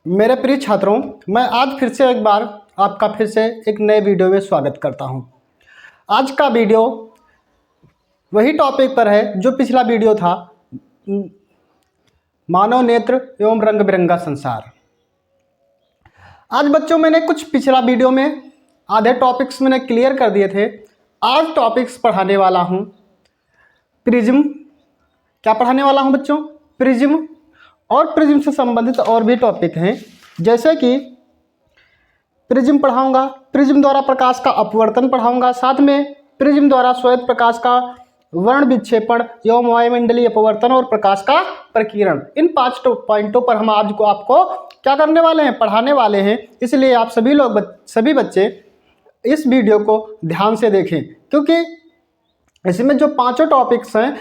मेरे प्रिय छात्रों, मैं आज फिर से एक बार आपका फिर से एक नए वीडियो में स्वागत करता हूं। आज का वीडियो वही टॉपिक पर है जो पिछला वीडियो था, मानव नेत्र एवं रंग बिरंगा संसार। आज बच्चों मैंने कुछ पिछला वीडियो में आधे टॉपिक्स मैंने क्लियर कर दिए थे। आज टॉपिक्स पढ़ाने वाला हूं प्रिज्म। क्या पढ़ाने वाला हूं बच्चों? प्रिज्म। और प्रिज्म से संबंधित और भी टॉपिक हैं, जैसे कि प्रिज्म पढ़ाऊंगा, प्रिज्म द्वारा प्रकाश का अपवर्तन पढ़ाऊंगा, साथ में प्रिज्म द्वारा श्वेत प्रकाश का वर्ण विक्षेपण एवं वायुमंडलीय अपवर्तन और प्रकाश का प्रकीर्णन। इन 5 पॉइंटों पर हम आज को आपको क्या करने वाले हैं, पढ़ाने वाले हैं। इसलिए आप सभी बच्चे इस वीडियो को ध्यान से देखें, क्योंकि इसमें जो 5 टॉपिक्स हैं,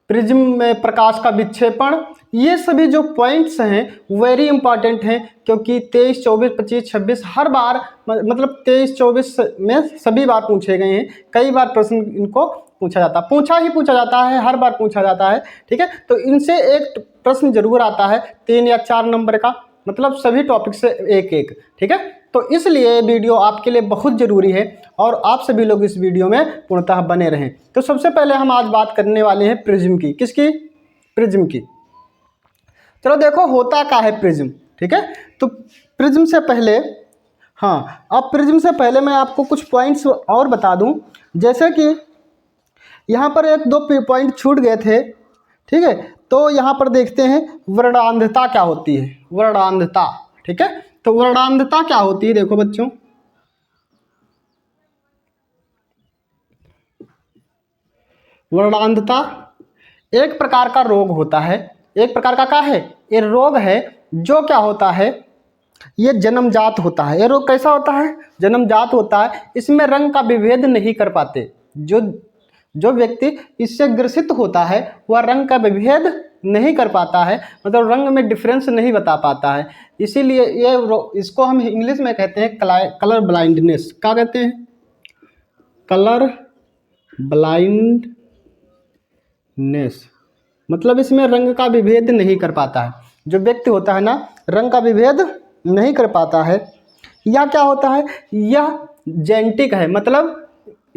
प्रिज्म में प्रकाश का विक्षेपण, ये सभी जो पॉइंट्स हैं वेरी इंपॉर्टेंट हैं, क्योंकि 23, 24, 25, 26 हर बार मतलब 23, 24 में सभी बार पूछे गए हैं। कई बार प्रश्न इनको पूछा जाता है, हर बार पूछा जाता है। ठीक है, तो इनसे एक प्रश्न जरूर आता है 3 या 4 नंबर का, मतलब सभी टॉपिक से एक एक। ठीक है, तो इसलिए वीडियो आपके लिए बहुत ज़रूरी है और आप सभी लोग इस वीडियो में पूर्णतः बने रहें। तो सबसे पहले हम आज बात करने वाले हैं प्रिज्म की। किसकी? प्रिज्म की। चलो देखो होता क्या है प्रिज्म। ठीक है, तो प्रिज्म से पहले अब प्रिज्म से पहले मैं आपको कुछ पॉइंट्स और बता दूं, जैसे कि यहाँ पर 1-2 पॉइंट छूट गए थे। ठीक है, तो यहाँ पर देखते हैं वर्णांधता क्या होती है। वर्णांधता, ठीक है, तो वर्णांधता क्या होती है? देखो बच्चों, वर्णांधता एक प्रकार का रोग होता है। एक प्रकार का क्या है? ये रोग है जो क्या होता है, ये जन्मजात होता है। ये रोग कैसा होता है? जन्मजात होता है। इसमें रंग का विभेद नहीं कर पाते। जो व्यक्ति इससे ग्रसित होता है वह रंग का विभेद नहीं कर पाता है, मतलब रंग में डिफरेंस नहीं बता पाता है। इसीलिए इसको हम इंग्लिश में कहते हैं कलर ब्लाइंडनेस। क्या कहते हैं? कलर ब्लाइंडनेस, मतलब इसमें रंग का विभेद नहीं कर पाता है। जो व्यक्ति होता है ना, रंग का विभेद नहीं कर पाता है। यह क्या होता है? यह जेनेटिक है, मतलब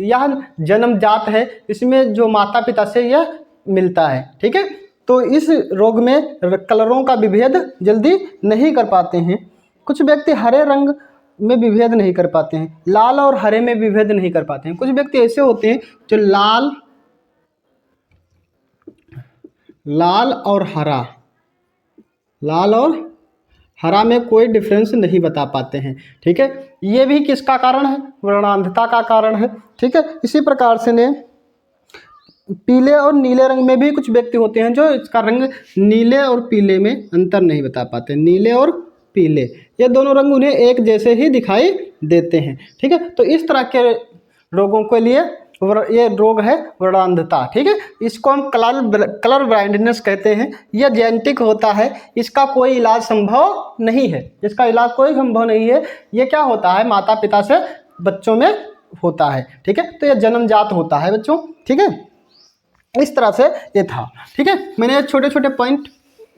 यह जन्मजात है। इसमें जो माता पिता से यह मिलता है। ठीक है, तो इस रोग में कलरों का विभेद जल्दी नहीं कर पाते हैं। कुछ व्यक्ति हरे रंग में विभेद नहीं कर पाते हैं, लाल और हरे में विभेद नहीं कर पाते हैं। कुछ व्यक्ति ऐसे होते हैं जो लाल और हरा में कोई डिफरेंस नहीं बता पाते हैं। ठीक है, ये भी किसका कारण है? वर्णांधता का कारण है। ठीक है, इसी प्रकार से ने पीले और नीले रंग में भी कुछ व्यक्ति होते हैं जो इसका रंग नीले और पीले में अंतर नहीं बता पाते। नीले और पीले ये दोनों रंग उन्हें एक जैसे ही दिखाई देते हैं। ठीक है, तो इस तरह के रोगों के लिए ये रोग है वर्णांधता। ठीक है, इसको हम कलर ब्लाइंडनेस कहते हैं। यह जेनेटिक होता है, इसका कोई इलाज संभव नहीं है। इसका इलाज कोई संभव नहीं है। ये क्या होता है? माता पिता से बच्चों में होता है। ठीक है, तो यह जन्मजात होता है बच्चों। ठीक है, इस तरह से ये था। ठीक है, मैंने छोटे छोटे पॉइंट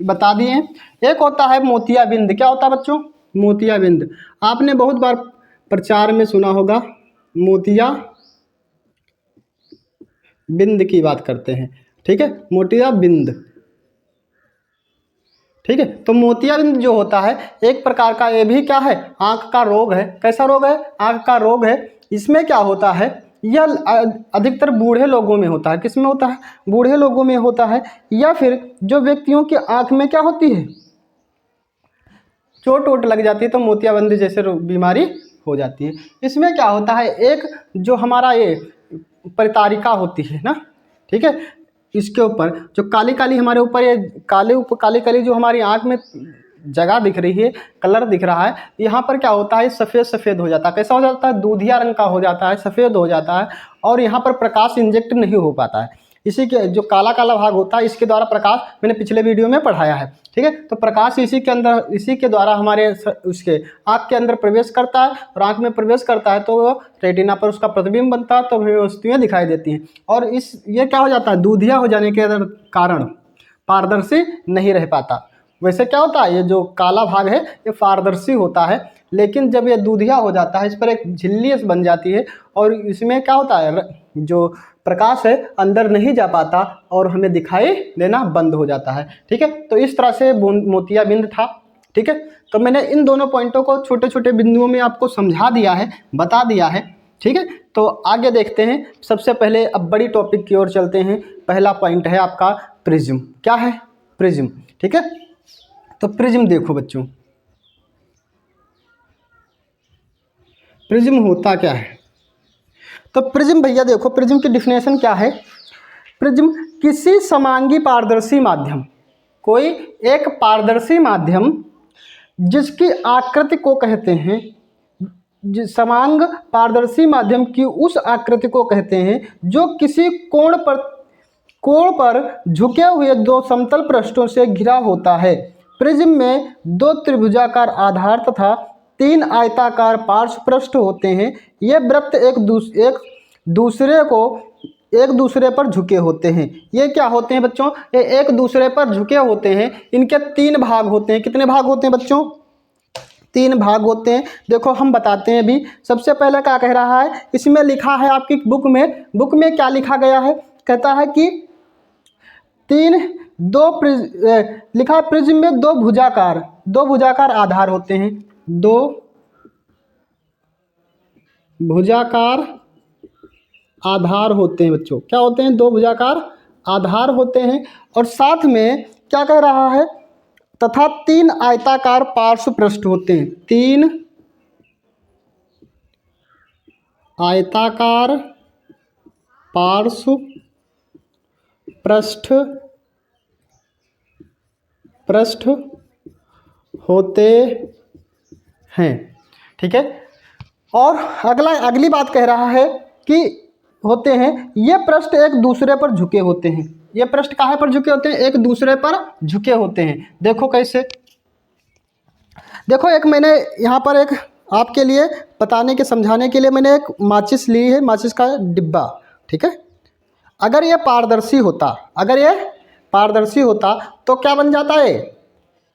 बता दिए हैं। एक होता है मोतियाबिंद। क्या होता है बच्चों? मोतियाबिंद। आपने बहुत बार प्रचार में सुना होगा, मोतियाबिंद की बात करते हैं। ठीक है, मोतियाबिंद। ठीक है, तो मोतियाबिंद जो होता है एक प्रकार का, ये भी क्या है? आंख का रोग है। कैसा रोग है? आंख का रोग है। इसमें क्या होता है? यह अधिकतर बूढ़े लोगों में होता है। किस में होता है? बूढ़े लोगों में होता है, या फिर जो व्यक्तियों की आंख में क्या होती है, चोट वोट लग जाती है तो मोतियाबिंद जैसे बीमारी हो जाती है। इसमें क्या होता है? एक जो हमारा ये परितारिका होती है ना, ठीक है, इसके ऊपर जो काली काली हमारे ऊपर ये काली काली जो हमारी आंख में जगह दिख रही है, कलर दिख रहा है, यहाँ पर क्या होता है? सफ़ेद हो जाता है। कैसा हो जाता है? दूधिया रंग का हो जाता है, सफ़ेद हो जाता है, और यहाँ पर प्रकाश इंजेक्ट नहीं हो पाता है। इसी के जो काला काला भाग होता है, इसके द्वारा प्रकाश मैंने पिछले वीडियो में पढ़ाया है। ठीक है, तो प्रकाश इसी के द्वारा हमारे उसके आँख के अंदर प्रवेश करता है, और आँख में प्रवेश करता है तो रेटिना पर उसका प्रतिबिंब बनता है, तो हमें वस्तुएँ दिखाई देती हैं। और ये क्या हो जाता है? दूधिया हो जाने के कारण पारदर्शी नहीं रह पाता। वैसे क्या होता है, ये जो काला भाग है ये पारदर्शी होता है, लेकिन जब ये दूधिया हो जाता है इस पर एक झिल्ली बन जाती है और इसमें क्या होता है, जो प्रकाश है अंदर नहीं जा पाता और हमें दिखाई देना बंद हो जाता है। ठीक है, तो इस तरह से मोतियाबिंद था। ठीक है, तो मैंने इन दोनों पॉइंटों को छोटे छोटे बिंदुओं में आपको समझा दिया है, बता दिया है। ठीक है, तो आगे देखते हैं। सबसे पहले अब बड़ी टॉपिक की ओर चलते हैं। पहला पॉइंट है आपका प्रिज्म। क्या है? प्रिज्म। ठीक है, तो प्रिज्म देखो बच्चों, प्रिज्म होता क्या है? तो प्रिज्म भैया देखो, प्रिज्म की डिफिनेशन क्या है? प्रिज्म किसी समांगी पारदर्शी माध्यम, कोई एक पारदर्शी माध्यम जिसकी आकृति को कहते हैं, समांग पारदर्शी माध्यम की उस आकृति को कहते हैं जो किसी कोण पर झुके हुए दो समतल पृष्ठों से घिरा होता है। प्रिज्म में दो त्रिभुजाकार आधार तथा तीन आयताकार पार्श्व पृष्ठ होते हैं। ये वृत्त एक दूसरे पर झुके होते हैं। ये क्या होते हैं बच्चों? ये एक दूसरे पर झुके होते हैं। इनके तीन भाग होते हैं। कितने भाग होते हैं बच्चों? तीन भाग होते हैं। देखो हम बताते हैं अभी। सबसे पहले क्या कह रहा है, इसमें लिखा है आपकी बुक में क्या लिखा गया है? कहता है कि लिखा है प्रिज्म में दो भुजाकार आधार होते हैं। दो भुजाकार आधार होते हैं बच्चों। क्या होते हैं? दो भुजाकार आधार होते हैं। और साथ में क्या कह रहा है? तथा तीन आयताकार पार्श्व पृष्ठ होते हैं। तीन आयताकार पार्श्व पृष्ठ होते हैं। ठीक है, और अगली बात कह रहा है कि होते हैं ये पृष्ठ एक दूसरे पर झुके होते हैं। ये पृष्ठ कहाँ पर झुके होते हैं? एक दूसरे पर झुके होते हैं। देखो कैसे? देखो एक मैंने यहाँ पर एक आपके लिए बताने के समझाने के लिए मैंने एक माचिस ली है, माचिस का डिब्बा। ठीक है, अगर ये पारदर्शी होता तो क्या बन जाता है?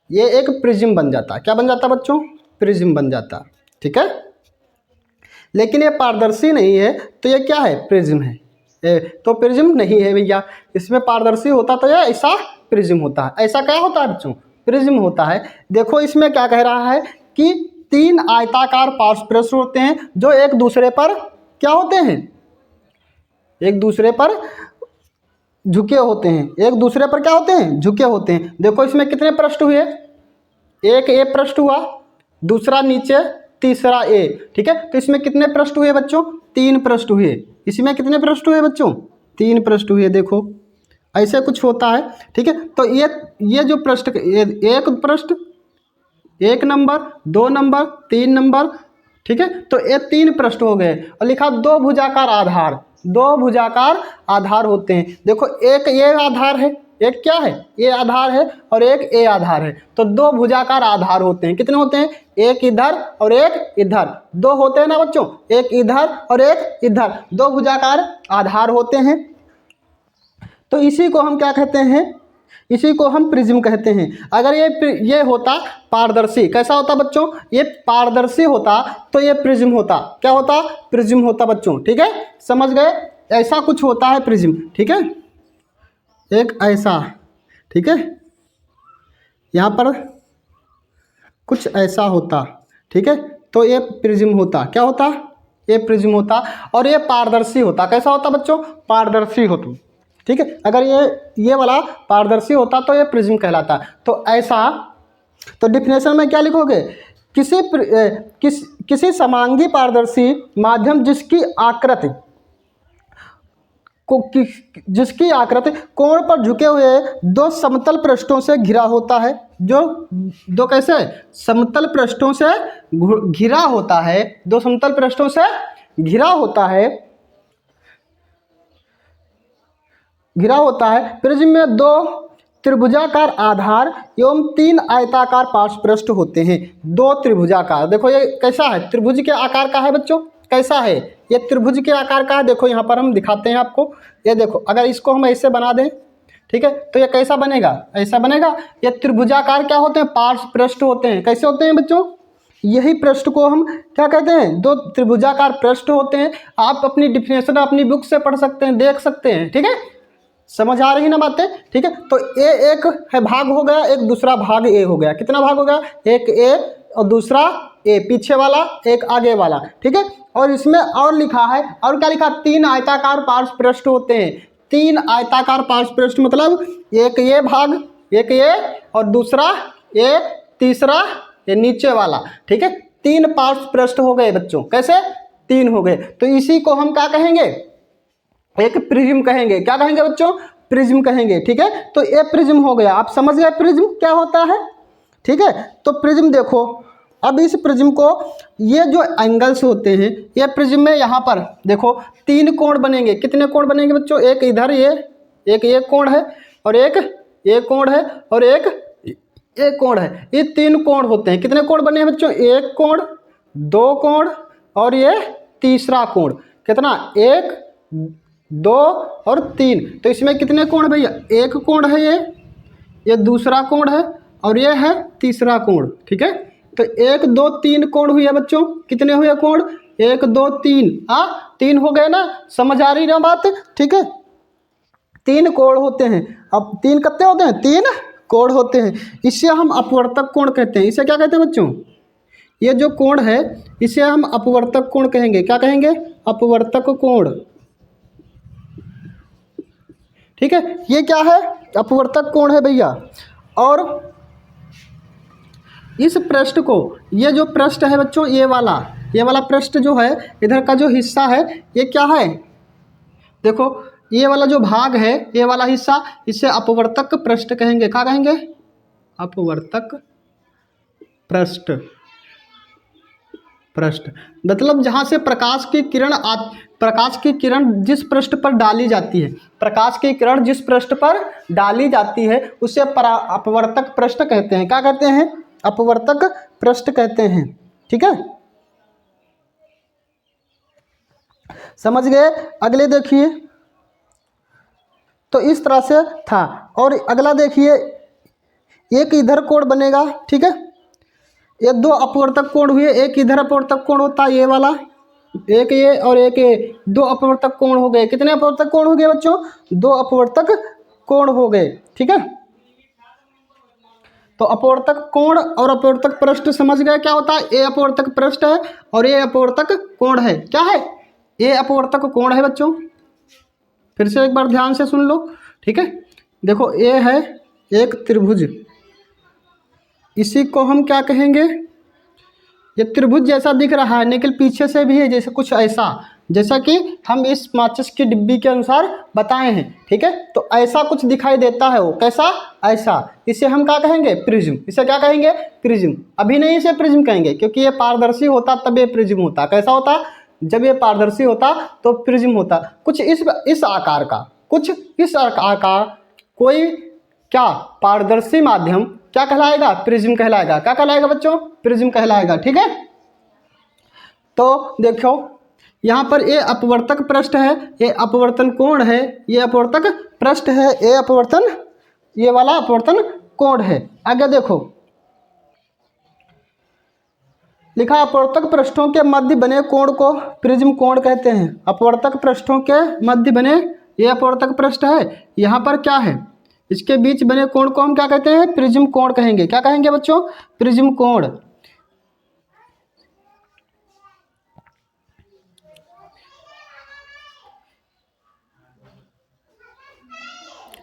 ये एक प्रिज्म बन जाता। क्या बन जाता बच्चों? प्रिज्म बन जाता। ठीक है, लेकिन ये पारदर्शी नहीं है तो ये क्या है? प्रिज्म है। तो प्रिज्म नहीं है भैया। इसमें पारदर्शी होता तो ये ऐसा प्रिज्म होता है। ऐसा क्या होता है बच्चों? प्रिज्म होता है। देखो इसमें क्या कह रहा है कि तीन आयताकार पार्श्व पृष्ठ होते हैं जो एक दूसरे पर क्या होते हैं? एक दूसरे पर झुके होते हैं। एक दूसरे पर क्या होते हैं? झुके होते हैं। देखो इसमें कितने पृष्ठ हुए? एक ए पृष्ठ हुआ, दूसरा नीचे, तीसरा ए। ठीक है, तो इसमें कितने पृष्ठ हुए बच्चों? तीन पृष्ठ हुए। इसमें कितने पृष्ठ हुए बच्चों? तीन पृष्ठ हुए। देखो ऐसे कुछ होता है। ठीक है, तो ये जो पृष्ठ, एक पृष्ठ, एक नंबर, दो नंबर, तीन नंबर। ठीक है, तो ये तीन पृष्ठ हो गए। और लिखा दो भुजाकार आधार होते हैं। देखो एक ये आधार है, एक क्या है? ये आधार है और एक ए आधार है। तो दो भुजाकार आधार होते हैं। कितने होते हैं? एक इधर और एक इधर। दो होते हैं ना बच्चों, एक इधर और एक इधर। दो भुजाकार आधार होते हैं। तो इसी को हम क्या कहते हैं? इसी को हम प्रिज्म कहते हैं। अगर ये होता पारदर्शी, कैसा होता बच्चों? ये पारदर्शी होता तो ये प्रिज्म होता। क्या होता? प्रिज्म होता बच्चों। ठीक है, समझ गए? ऐसा कुछ होता है प्रिज्म। ठीक है, एक ऐसा। ठीक है, यहाँ पर कुछ ऐसा होता। ठीक है, तो ये प्रिज्म होता। क्या होता? ये प्रिज्म होता। और ये पारदर्शी होता। कैसा होता बच्चों? पारदर्शी होता। ठीक है, अगर ये वाला पारदर्शी होता तो ये प्रिज्म कहलाता। तो ऐसा, तो डिफिनेशन में क्या लिखोगे? किसी समांगी पारदर्शी माध्यम जिसकी आकृति कोण पर झुके हुए दो समतल पृष्ठों से घिरा होता है। जो दो कैसे? समतल पृष्ठों से घिरा होता है। दो समतल पृष्ठों से घिरा होता है। प्रिज्म में दो त्रिभुजाकार आधार एवं तीन आयताकार पार्श्व पृष्ठ होते हैं। दो त्रिभुजाकार, देखो ये कैसा है? त्रिभुज के आकार का है बच्चों। कैसा है? ये त्रिभुज के आकार का है। देखो यहाँ पर हम दिखाते हैं आपको। ये देखो, अगर इसको हम ऐसे बना दें, ठीक है। तो ये कैसा बनेगा, ऐसा बनेगा। ये त्रिभुजाकार क्या होते हैं, पार्श्व पृष्ठ होते हैं। कैसे होते हैं बच्चों, यही पृष्ठ को हम क्या कहते हैं, दो त्रिभुजाकार पृष्ठ होते हैं। आप अपनी डिफिनेशन अपनी बुक से पढ़ सकते हैं, देख सकते हैं, ठीक है। समझ आ रही ना बातें, ठीक है। तो ए एक है भाग हो गया, एक दूसरा भाग ए हो गया। कितना भाग हो गया, एक ए और दूसरा ए, पीछे वाला एक आगे वाला, ठीक है। और इसमें और लिखा है, और क्या लिखा, 3 आयताकार पार्श्व पृष्ठ होते हैं। 3 आयताकार पार्श्व पृष्ठ मतलब एक ये भाग, एक ये और दूसरा ये, तीसरा ये नीचे वाला, ठीक है। 3 पार्श्व पृष्ठ हो गए बच्चों, कैसे 3 हो गए। तो इसी को हम क्या कहेंगे, एक प्रिज्म कहेंगे। क्या कहेंगे बच्चों, प्रिज्म कहेंगे, ठीक है। तो ये प्रिज्म हो गया, आप समझ गए प्रिज्म क्या होता है, ठीक है। तो प्रिज्म देखो, अब इस प्रिज्म को, ये जो एंगल्स होते हैं, ये प्रिज्म में यहाँ पर देखो 3 कोण बनेंगे। कितने कोण बनेंगे बच्चों, एक इधर ये कोण है, और एक ये कोण है, और एक कोण है। ये 3 कोण होते हैं। कितने कोण बने हैं बच्चों, 1 कोण, 2 कोण और ये तीसरा कोण। कितना, 1 2 और 3। तो इसमें कितने कोण भैया, 1 कोण है ये दूसरा कोण है, और ये है तीसरा कोण, ठीक है। तो 1 2 3 कोण हुए बच्चों। कितने हुए कोण, 1 2 3, 3 हो गए ना। समझ आ रही ना बात, ठीक है। 3 कोण होते हैं। अब 3 कितने होते हैं, 3 कोण होते हैं। इसे हम अपवर्तक कोण कहते हैं। इसे क्या कहते हैं बच्चों, ये जो कोण है इसे हम अपवर्तक कोण कहेंगे। क्या कहेंगे, अपवर्तक कोण, ठीक है। ये क्या है, अपवर्तक कोण है भैया। और इस पृष्ठ को, ये जो पृष्ठ है बच्चों, ये वाला पृष्ठ जो है, इधर का जो हिस्सा है, ये क्या है, देखो ये वाला जो भाग है, ये वाला हिस्सा, इसे अपवर्तक पृष्ठ कहेंगे। क्या कहेंगे, अपवर्तक पृष्ठ। मतलब जहाँ से प्रकाश की किरण जिस पृष्ठ पर डाली जाती है, प्रकाश की किरण जिस पृष्ठ पर डाली जाती है उसे अपवर्तक पृष्ठ कहते हैं। क्या कहते हैं, अपवर्तक पृष्ठ कहते हैं, ठीक है। समझ गए। अगले देखिए, तो इस तरह से था। और अगला देखिए, एक इधर कोण बनेगा, ठीक है। ये 2 अपवर्तक कोण हुए, एक इधर अपवर्तक कोण होता है ये वाला, एक ये और एक ये, 2 अपवर्तक कोण हो गए। कितने अपवर्तक कोण हो गए बच्चों, 2 अपवर्तक कोण हो गए, ठीक है। तो अपवर्तक कोण और अपवर्तक पृष्ठ समझ गए क्या होता है। ये अपवर्तक पृष्ठ है और ये अपवर्तक कोण है। क्या है, ये अपवर्तक कोण है बच्चों। फिर से एक बार ध्यान से सुन लो, ठीक है। देखो ये है एक त्रिभुज, इसी को हम क्या कहेंगे, ये त्रिभुज जैसा दिख रहा है लेकिन पीछे से भी है जैसे कुछ ऐसा, जैसा कि हम इस माचिस की डिब्बी के अनुसार बताए हैं, ठीक है। तो ऐसा कुछ दिखाई देता है, वो कैसा, ऐसा। इसे हम क्या कहेंगे, प्रिज्म। इसे क्या कहेंगे, प्रिज्म। अभी नहीं इसे प्रिज्म कहेंगे क्योंकि ये पारदर्शी होता तब ये प्रिज्म होता। कैसा होता, जब ये पारदर्शी होता तो प्रिज्म होता। कुछ इस आकार का, कुछ इस आकार का कोई क्या पारदर्शी माध्यम क्या कहलाएगा, प्रिज्म कहलाएगा। क्या कहलाएगा बच्चों, प्रिज्म कहलाएगा, ठीक है। तो देखो यहाँ पर ये अपवर्तक पृष्ठ है, ये अपवर्तन कोण है, ये अपवर्तक पृष्ठ है, ये अपवर्तन, ये वाला अपवर्तन कोण है। आगे देखो लिखा, अपवर्तक पृष्ठों के मध्य बने कोण को प्रिज्म कोण कहते हैं। अपवर्तक पृष्ठों के मध्य बने, ये अपवर्तक पृष्ठ है, यहाँ पर क्या है, इसके बीच बने कोण को हम क्या कहते हैं, प्रिज्म कोण कहेंगे। क्या कहेंगे बच्चों, प्रिज्म कोण,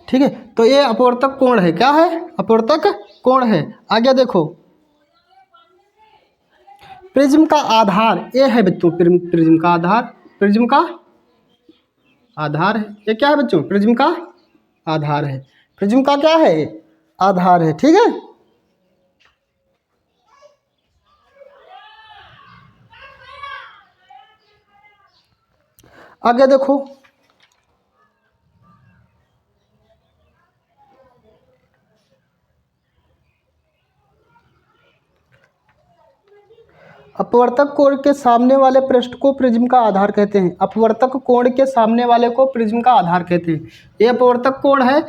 ठीक है। तो ये अपवर्तक कोण है। क्या है, अपवर्तक कोण है। आगे देखो, प्रिज्म का आधार ये है बच्चों, प्रिज्म का आधार, प्रिज्म का आधार है। ये क्या है बच्चों, प्रिज्म का आधार है। प्रिज्म का क्या है, आधार है, ठीक है। आगे देखो, अपवर्तक कोण के सामने वाले पृष्ठ को प्रिज्म का आधार कहते हैं। अपवर्तक कोण के सामने वाले को प्रिज्म का आधार कहते हैं। ये अपवर्तक कोण है,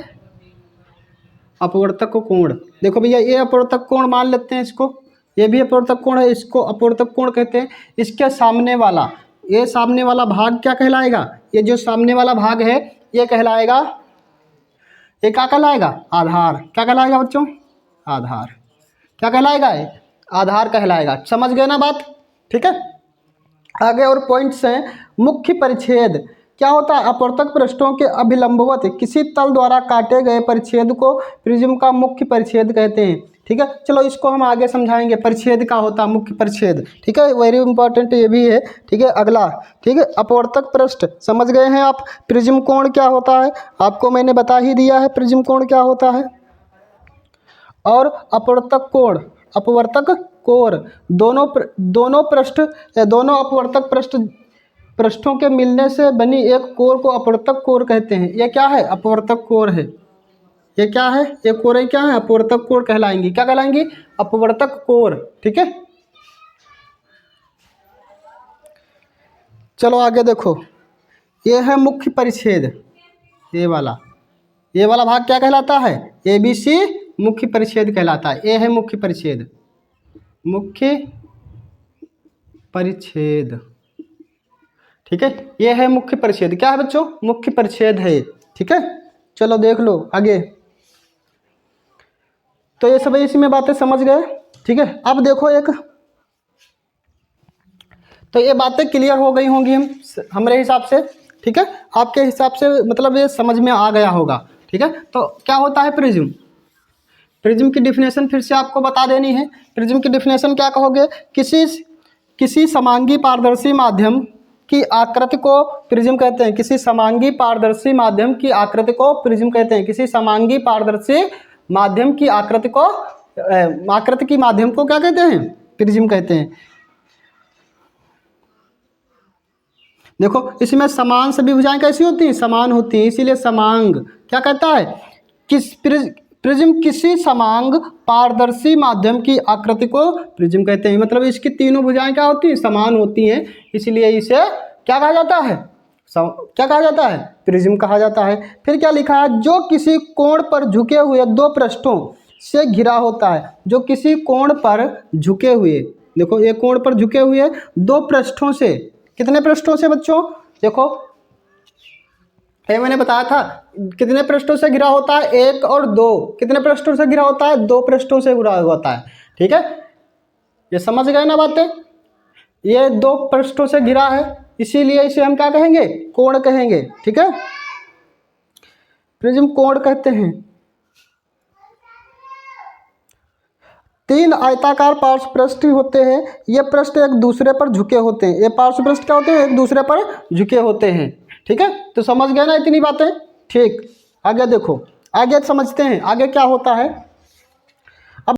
अपवर्तक कोण। देखो भैया ये अपवर्तक कोण मान लेते हैं इसको, ये भी अपवर्तक कोण है, इसको अपवर्तक कोण कहते हैं। इसके सामने वाला, ये सामने वाला भाग क्या कहलाएगा, ये जो सामने वाला भाग है ये कहलाएगा, ये क्या कहलाएगा, आधार। क्या कहलाएगा बच्चों, आधार। क्या कहलाएगा, ये आधार कहलाएगा। समझ गए ना बात, ठीक है। आगे और पॉइंट्स हैं। मुख्य परिच्छेद क्या होता है, अपवर्तक पृष्ठों के अभिलंबवत किसी तल द्वारा काटे गए परिच्छेद को प्रिज्म का मुख्य परिच्छेद कहते हैं, ठीक है। चलो इसको हम आगे समझाएंगे, परिच्छेद का होता है मुख्य परिच्छेद, ठीक है, वेरी इंपॉर्टेंट ये भी है, ठीक है। अगला, ठीक है, अपवर्तक पृष्ठ समझ गए हैं आप। प्रिज्म कोण क्या होता है, आपको मैंने बता ही दिया है प्रिज्म कोण क्या होता है। और अपवर्तक कोण, अपवर्तक कोण, दोनों पृष्ठ या दोनों अपवर्तक पृष्ठों के मिलने से बनी एक कोर को अपवर्तक कोर कहते हैं। ये क्या है, अपवर्तक कोर है। ये क्या है, ये कोरें क्या है, अपवर्तक कोर कहलाएंगी। क्या कहलाएंगी, अपवर्तक कोर, ठीक है। चलो आगे देखो, ये है मुख्य परिच्छेद, ये वाला भाग क्या कहलाता है, ABC मुख्य परिच्छेद कहलाता है। ये है मुख्य परिच्छेद, मुख्य परिच्छेद, ठीक है। ये है मुख्य परिच्छेद। क्या है बच्चों, मुख्य परिच्छेद है, ठीक है। चलो देख लो आगे। तो ये सब इसमें बातें समझ गए, ठीक है। अब देखो एक, तो ये बातें क्लियर हो गई होंगी हमारे हिसाब से, ठीक है। आपके हिसाब से मतलब ये समझ में आ गया होगा, ठीक है। तो क्या होता है प्रिज्म, प्रिज्म की डिफिनेशन फिर से आपको बता देनी है। प्रिज्म की डिफिनेशन क्या कहोगे, किसी समांगी पारदर्शी माध्यम की आकृति को प्रिज्म कहते हैं। किसी समांगी पारदर्शी माध्यम की आकृति को प्रिज्म कहते हैं। किसी समांगी पारदर्शी माध्यम की आकृति की माध्यम को क्या कहते हैं, प्रिज्म कहते हैं। देखो इसमें समान सभी भुजाएं कैसी होती हैं, समान होती हैं, इसीलिए समांग क्या कहता है, प्रिज्म किसी समांग पारदर्शी माध्यम की आकृति को प्रिज्म कहते हैं। मतलब इसकी तीनों भुजाएं क्या होती हैं, समान होती हैं, इसलिए इसे क्या कहा जाता है, क्या कहा जाता है, प्रिज्म कहा जाता है। फिर क्या लिखा है, जो किसी कोण पर झुके हुए दो पृष्ठों से घिरा होता है। जो किसी कोण पर झुके हुए, देखो ये कोण पर झुके हुए दो पृष्ठों से, कितने पृष्ठों से बच्चों, देखो ये मैंने बताया था कितने पृष्ठों से घिरा होता है, 1 और 2। कितने पृष्ठों से घिरा होता है, 2 पृष्ठों से घिरा होता है, ठीक है। ये समझ गए ना बातें, ये 2 पृष्ठों से घिरा है, इसीलिए इसे हम क्या कहेंगे, कोण कहेंगे, ठीक है। प्रिज्म कोण कहते हैं। 3 आयताकार पार्श्व पृष्ठ होते हैं, ये पृष्ठ एक दूसरे पर झुके होते हैं। ये पार्श्व पृष्ठ क्या होते हैं, एक दूसरे पर झुके होते हैं, ठीक है। तो समझ गए ना इतनी बातें, ठीक। आगे देखो, आगे समझते हैं आगे क्या होता है।